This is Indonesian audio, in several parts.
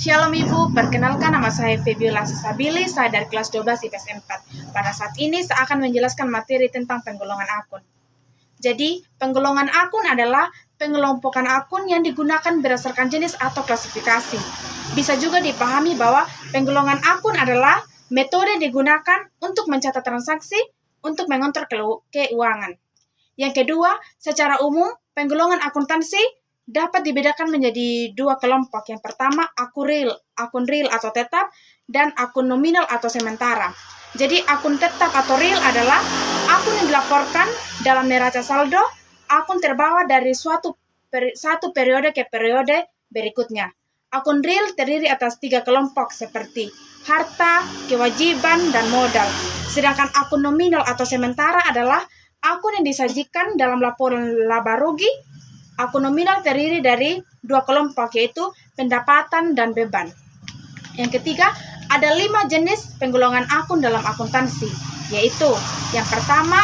Shalom Ibu, perkenalkan nama saya Febiola Sisabili, saya dari kelas 12 IPS 4. Pada saat ini saya akan menjelaskan materi tentang penggolongan akun. Jadi, penggolongan akun adalah pengelompokan akun yang digunakan berdasarkan jenis atau klasifikasi. Bisa juga dipahami bahwa penggolongan akun adalah metode digunakan untuk mencatat transaksi untuk mengontrol keuangan. Yang kedua, secara umum, penggolongan akuntansi dapat dibedakan menjadi dua kelompok. Yang pertama, akun real atau tetap, dan akun nominal atau sementara. Jadi, akun tetap atau real adalah akun yang dilaporkan dalam neraca saldo, akun terbawa dari satu periode ke periode berikutnya. Akun real terdiri atas 3 kelompok seperti harta, kewajiban, dan modal. Sedangkan akun nominal atau sementara adalah akun yang disajikan dalam laporan laba rugi. Akun nominal terdiri dari 2 kelompok, yaitu pendapatan dan beban. Yang ketiga, ada 5 jenis penggolongan akun dalam akuntansi, yaitu yang pertama,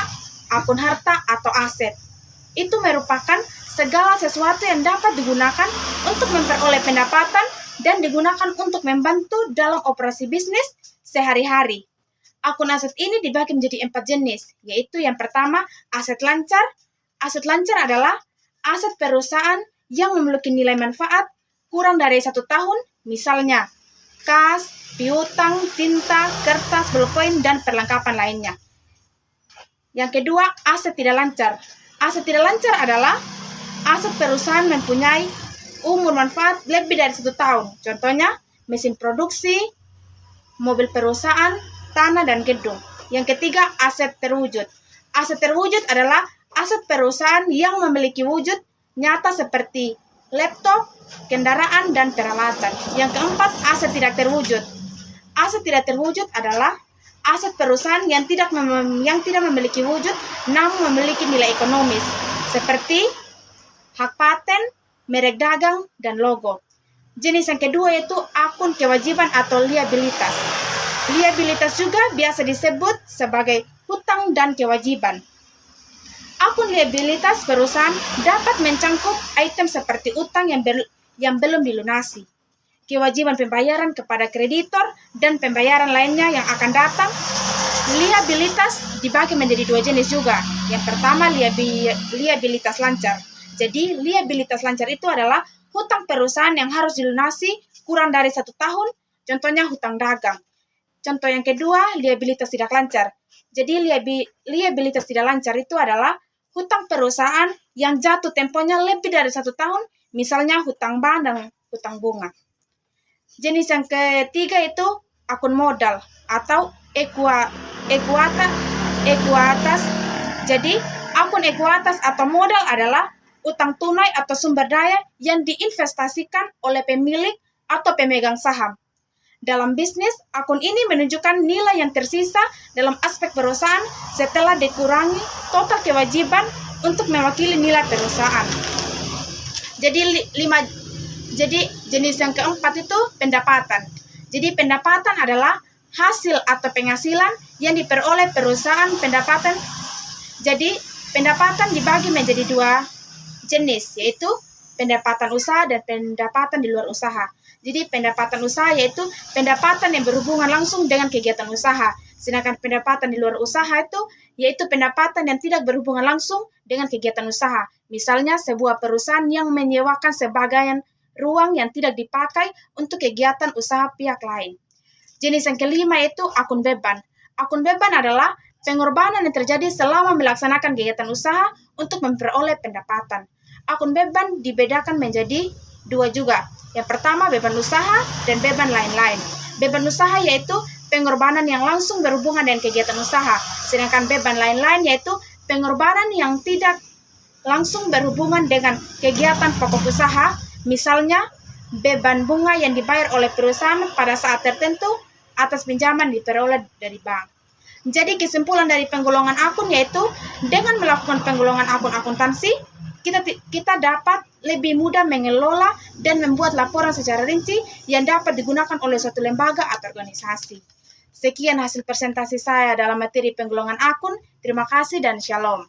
akun harta atau aset. Itu merupakan segala sesuatu yang dapat digunakan untuk memperoleh pendapatan dan digunakan untuk membantu dalam operasi bisnis sehari-hari. Akun aset ini dibagi menjadi 4 jenis, yaitu yang pertama, aset lancar. Aset lancar adalah aset perusahaan yang memiliki nilai manfaat kurang dari 1 tahun, misalnya kas, piutang, tinta, kertas, bolpoin, dan perlengkapan lainnya. Yang kedua, aset tidak lancar. Aset tidak lancar adalah aset perusahaan mempunyai umur manfaat lebih dari 1 tahun. Contohnya, mesin produksi, mobil perusahaan, tanah, dan gedung. Yang ketiga, aset terwujud. Aset terwujud adalah aset perusahaan yang memiliki wujud nyata seperti laptop, kendaraan, dan peralatan. Yang keempat, aset tidak terwujud. Aset tidak terwujud adalah aset perusahaan yang tidak memiliki wujud namun memiliki nilai ekonomis seperti hak paten, merek dagang, dan logo. Jenis yang kedua yaitu akun kewajiban atau liabilitas. Liabilitas juga biasa disebut sebagai hutang dan kewajiban. Akun liabilitas perusahaan dapat mencangkup item seperti utang yang belum dilunasi, kewajiban pembayaran kepada kreditor, dan pembayaran lainnya yang akan datang. Liabilitas dibagi menjadi 2 jenis juga. Yang pertama, liabilitas lancar. Jadi, liabilitas lancar itu adalah hutang perusahaan yang harus dilunasi kurang dari 1 tahun, contohnya hutang dagang. Contoh yang kedua, liabilitas tidak lancar. Jadi, liabilitas tidak lancar itu adalah hutang perusahaan yang jatuh temponya lebih dari 1 tahun, misalnya hutang bank dan hutang bunga. Jenis yang ketiga itu akun modal atau ekuitas. Jadi, akun ekuitas atau modal adalah utang tunai atau sumber daya yang diinvestasikan oleh pemilik atau pemegang saham. Dalam bisnis, akun ini menunjukkan nilai yang tersisa dalam aspek perusahaan setelah dikurangi total kewajiban untuk mewakili nilai perusahaan. Jadi jenis yang keempat itu pendapatan. Jadi pendapatan adalah hasil atau penghasilan yang diperoleh perusahaan pendapatan. Jadi pendapatan dibagi menjadi 2 jenis, yaitu pendapatan usaha dan pendapatan di luar usaha. Jadi pendapatan usaha yaitu pendapatan yang berhubungan langsung dengan kegiatan usaha. Sedangkan pendapatan di luar usaha itu yaitu pendapatan yang tidak berhubungan langsung dengan kegiatan usaha. Misalnya sebuah perusahaan yang menyewakan sebagian ruang yang tidak dipakai untuk kegiatan usaha pihak lain. Jenis yang kelima yaitu akun beban. Akun beban adalah pengorbanan yang terjadi selama melaksanakan kegiatan usaha untuk memperoleh pendapatan. Akun beban dibedakan menjadi 2 juga. Yang pertama, beban usaha dan beban lain-lain. Beban usaha yaitu pengorbanan yang langsung berhubungan dengan kegiatan usaha. Sedangkan beban lain-lain yaitu pengorbanan yang tidak langsung berhubungan dengan kegiatan pokok usaha. Misalnya, beban bunga yang dibayar oleh perusahaan pada saat tertentu atas pinjaman diperoleh dari bank. Jadi kesimpulan dari penggolongan akun yaitu dengan melakukan penggolongan akun akuntansi, kita dapat lebih mudah mengelola dan membuat laporan secara rinci yang dapat digunakan oleh suatu lembaga atau organisasi. Sekian hasil presentasi saya dalam materi penggolongan akun. Terima kasih dan shalom.